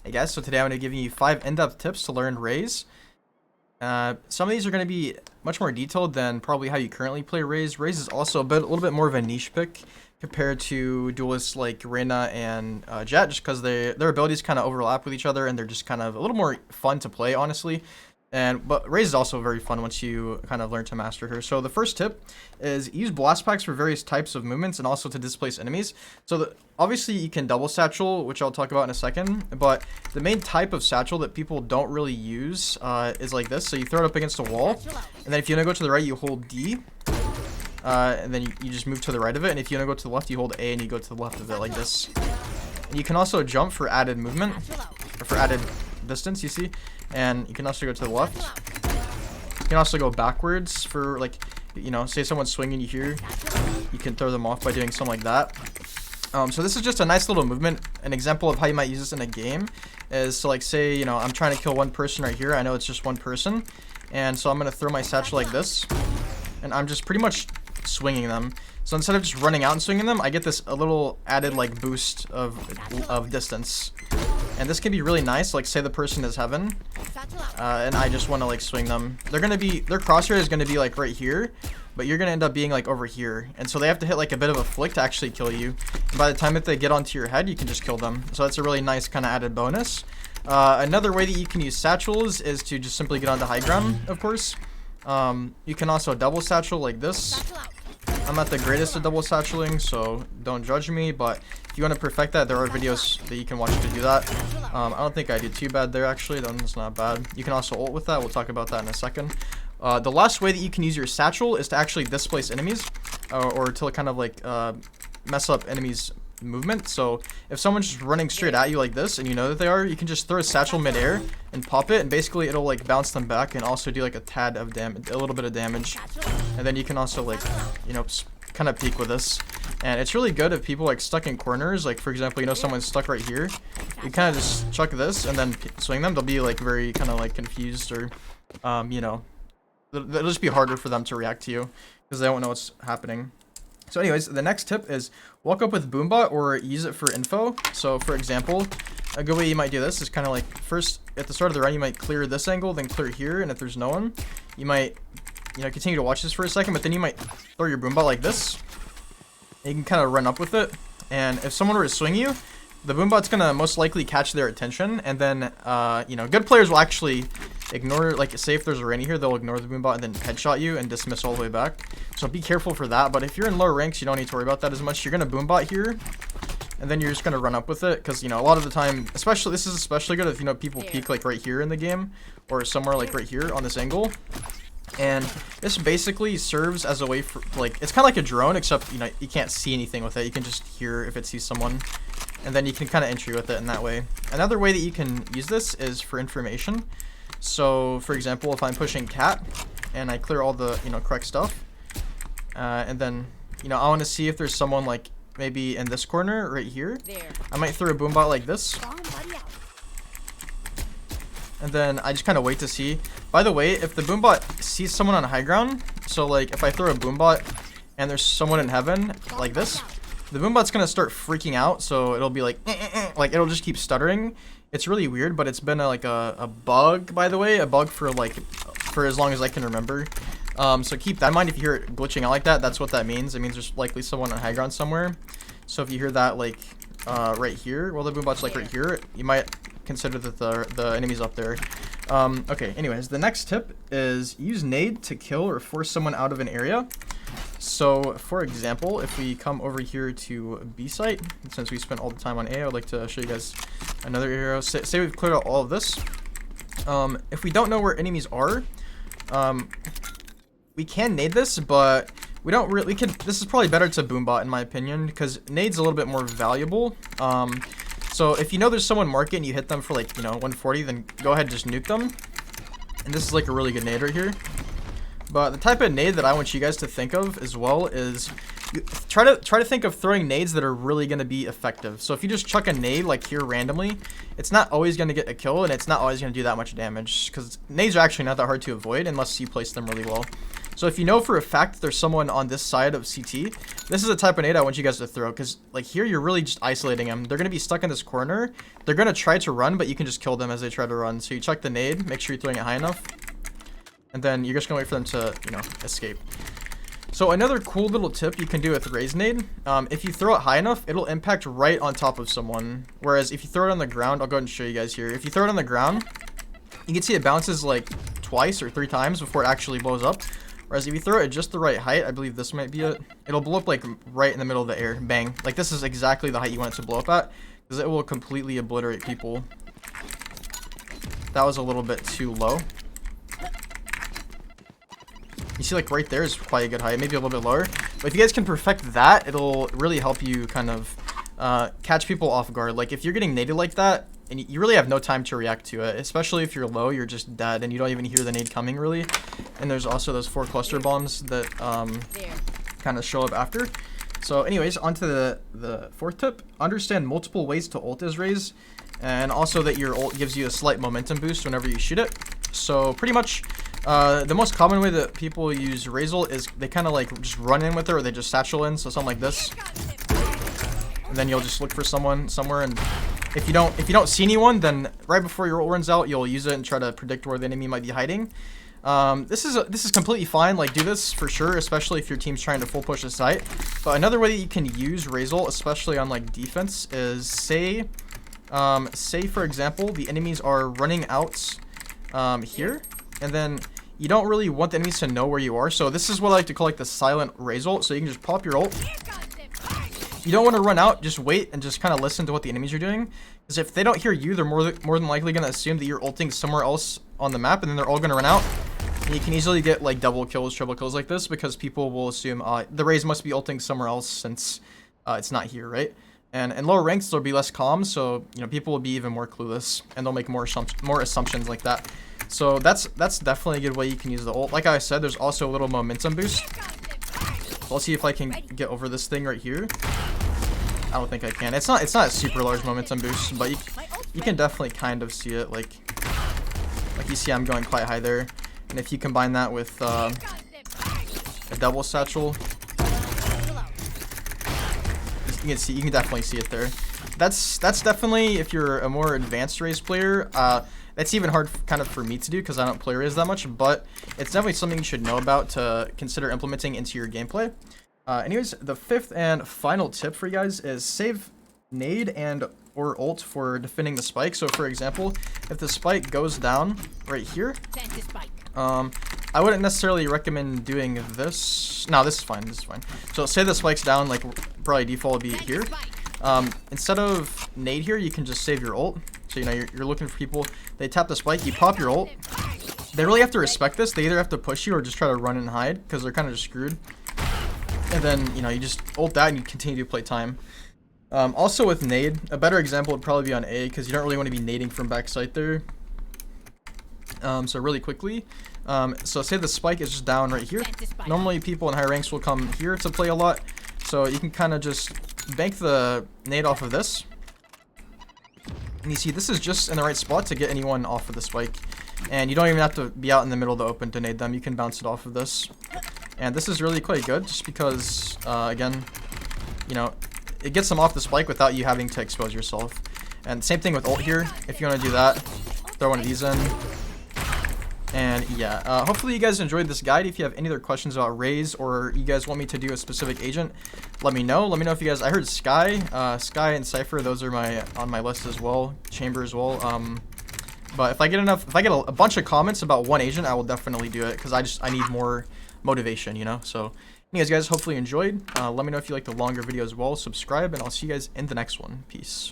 Hey guys, so today I'm going to give you 5 in-depth tips to learn Raze. Some of these are going to be much more detailed than probably how you currently play Raze. Raze is also a little bit more of a niche pick compared to duelists like Reyna and Jett, just because their abilities kind of overlap with each other and they're just kind of a little more fun to play, honestly. But Raze is also very fun once you kind of learn to master her. So the first tip is use blast packs for various types of movements and also to displace enemies. So obviously you can double satchel, which I'll talk about in a second, but the main type of satchel that people don't really use is like this. So you throw it up against a wall, and then if you want to go to the right, you hold D, and then you just move to the right of it. And if you want to go to the left, you hold A and you go to the left of it like this. And you can also jump for added movement, or for added distance, you see, and you can also go to the left. You can also go backwards for, like, you know, say someone's swinging you here, you can throw them off by doing something like that. So this is just a nice little movement. An example of how you might use this in a game is to, like, say, you know, I'm trying to kill one person right here. I know it's just one person, and so I'm gonna throw my satchel like this, and I'm just pretty much swinging them. So instead of just running out and swinging them, I get this a little added, like, boost of distance. And this can be really nice, like say the person is heaven, and I just want to like swing them. Their crosshair is gonna be like right here, but you're gonna end up being like over here, and so they have to hit like a bit of a flick to actually kill you. And by the time that they get onto your head, you can just kill them. So that's a really nice kind of added bonus. Another way that you can use satchels is to just simply get onto high ground, of course. You can also double satchel like this. I'm not the greatest at double satcheling, so don't judge me, but if you want to perfect that, there are videos that you can watch to do that. I don't think I did too bad there, actually. That's not bad. You can also ult with that. We'll talk about that in a second. The last way that you can use your satchel is to actually displace enemies, or to kind of like mess up enemies' movement. So if someone's just running straight at you like this and you know that they are, you can just throw a satchel midair and pop it, and basically it'll like bounce them back and also do like a tad of damage, a little bit of damage. And then you can also, like, you know, kind of peek with this, and it's really good if people like stuck in corners. Like for example, you know, someone's stuck right here, you kind of just chuck this and then swing them. They'll be like very kind of like confused, or you know, it'll just be harder for them to react to you because they won't know what's happening. So anyways, the next tip is walk up with Boombot or use it for info. So for example, a good way you might do this is kind of like, first at the start of the round, you might clear this angle, then clear here, and if there's no one, you might, you know, continue to watch this for a second, but then you might throw your Boombot like this. You can kind of run up with it, and if someone were to swing you, the Boombot's gonna most likely catch their attention, and then, you know, good players will actually ignore, like, say if there's a Rainy here, they'll ignore the Boombot and then headshot you and dismiss all the way back. So be careful for that, but if you're in lower ranks, you don't need to worry about that as much. You're gonna Boombot here, and then you're just gonna run up with it, because, you know, a lot of the time, especially, this is especially good if, you know, people peek, like, right here in the game, or somewhere, like, right here on this angle. And this basically serves as a way for, like, it's kind of like a drone, except, you know, you can't see anything with it. You can just hear if it sees someone, and then you can kind of entry with it in that way. Another way that you can use this is for information. So for example, if I'm pushing cat and I clear all the, you know, correct stuff, and then, you know, I want to see if there's someone like maybe in this corner right here, I might throw a Boombot like this, and then I just kind of wait to see. By the way, if the Boombot sees someone on high ground, so like if I throw a Boombot and there's someone in heaven like this, the Boombot's gonna start freaking out, so it'll be like, like it'll just keep stuttering. It's really weird, but it's been a bug, by the way, a bug for like, for as long as I can remember. So keep that in mind. If you hear it glitching out like that, that's what that means. It means there's likely someone on high ground somewhere. So if you hear that like right here, well, the Boombot's like right here, you might consider that the enemy's up there. Okay, anyways, the next tip is use nade to kill or force someone out of an area. So for example, if we come over here to B site, since we spent all the time on A, I would like to show you guys another area. Say we've cleared out all of this. If we don't know where enemies are, we can nade this, but we don't really, this is probably better to Boombot in my opinion, because nade's a little bit more valuable. So if you know there's someone market and you hit them for like, you know, 140, then go ahead and just nuke them. And this is like a really good nade right here. But the type of nade that I want you guys to think of as well is try to think of throwing nades that are really going to be effective. So if you just chuck a nade like here randomly, it's not always going to get a kill, and it's not always going to do that much damage, because nades are actually not that hard to avoid unless you place them really well. So if you know for a fact that there's someone on this side of CT, this is the type of nade I want you guys to throw, because like here you're really just isolating them. They're going to be stuck in this corner. They're going to try to run, but you can just kill them as they try to run. So you check the nade, make sure you're throwing it high enough, and then you're just going to wait for them to, you know, escape. So another cool little tip you can do with Raze nade, if you throw it high enough, it'll impact right on top of someone. Whereas if you throw it on the ground, I'll go ahead and show you guys here. If you throw it on the ground, you can see it bounces like twice or 3 times before it actually blows up. Whereas if you throw it at just the right height, I believe this might be it, it'll blow up like right in the middle of the air. Bang. Like this is exactly the height you want it to blow up at, because it will completely obliterate people. That was a little bit too low. You see like right there is quite a good height, maybe a little bit lower. But if you guys can perfect that, it'll really help you kind of catch people off guard. Like if you're getting naded like that, and you really have no time to react to it, especially if you're low, you're just dead and you don't even hear the nade coming really. And there's also those 4 cluster bombs that kind of show up after. So anyways, on to the 4th tip. Understand multiple ways to ult as Raze, and also that your ult gives you a slight momentum boost whenever you shoot it. So pretty much the most common way that people use Raze ult is they kind of like just run in with it, or they just satchel in, so something like this. And then you'll just look for someone somewhere, and if you don't see anyone, then right before your ult runs out, you'll use it and try to predict where the enemy might be hiding. This is completely fine. Like do this for sure, especially if your team's trying to full push the site. But another way that you can use Raze ult, especially on like defense, is say for example the enemies are running out here, and then you don't really want the enemies to know where you are. So this is what I like to call like the silent Raze ult. So you can just pop your ult. You don't want to run out, just wait and just kind of listen to what the enemies are doing. Because if they don't hear you, they're more than likely going to assume that you're ulting somewhere else on the map, and then they're all going to run out. And you can easily get like double kills, triple kills like this, because people will assume the Raze must be ulting somewhere else since it's not here, right? And in lower ranks, there'll be less comms, so you know people will be even more clueless, and they'll make more assumptions like that. So that's definitely a good way you can use the ult. Like I said, there's also a little momentum boost. So I'll see if I can get over this thing right here. I don't think I can. It's not a super large momentum boost, but you can definitely kind of see it. Like you see, I'm going quite high there, and if you combine that with a double satchel, you can definitely see it there. That's definitely, if you're a more advanced Raze player, that's even hard kind of for me to do because I don't play Raze that much, but it's definitely something you should know about to consider implementing into your gameplay. Anyways, the 5th and final tip for you guys is save nade and or ult for defending the spike. So for example, if the spike goes down right here, I wouldn't necessarily recommend doing this. No, this is fine. This is fine. So say the spike's down, like probably default would be here. Instead of nade here, you can just save your ult. So you know you're looking for people. They tap the spike, you pop your ult. They really have to respect this. They either have to push you or just try to run and hide because they're kind of just screwed. And then, you know, you just ult that and you continue to play time. Also with nade, a better example would probably be on A because you don't really want to be nading from backside there. So really quickly, so say the spike is just down right here. Normally people in high ranks will come here to play a lot. So you can kind of just bank the nade off of this. And you see this is just in the right spot to get anyone off of the spike. And you don't even have to be out in the middle of the open to nade them. You can bounce it off of this. And this is really quite good just because, again, you know, it gets them off the spike without you having to expose yourself. And same thing with ult here. If you want to do that, throw one of these in. And yeah, hopefully you guys enjoyed this guide. If you have any other questions about Raze or you guys want me to do a specific agent, let me know. Let me know if you guys, I heard Sky and Cypher, those are on my list as well. Chamber as well. But if I get a bunch of comments about one agent, I will definitely do it because I need more motivation, you know. So anyways guys, hopefully you enjoyed. Let me know if you like the longer video as well. Subscribe, and I'll see you guys in the next one. Peace.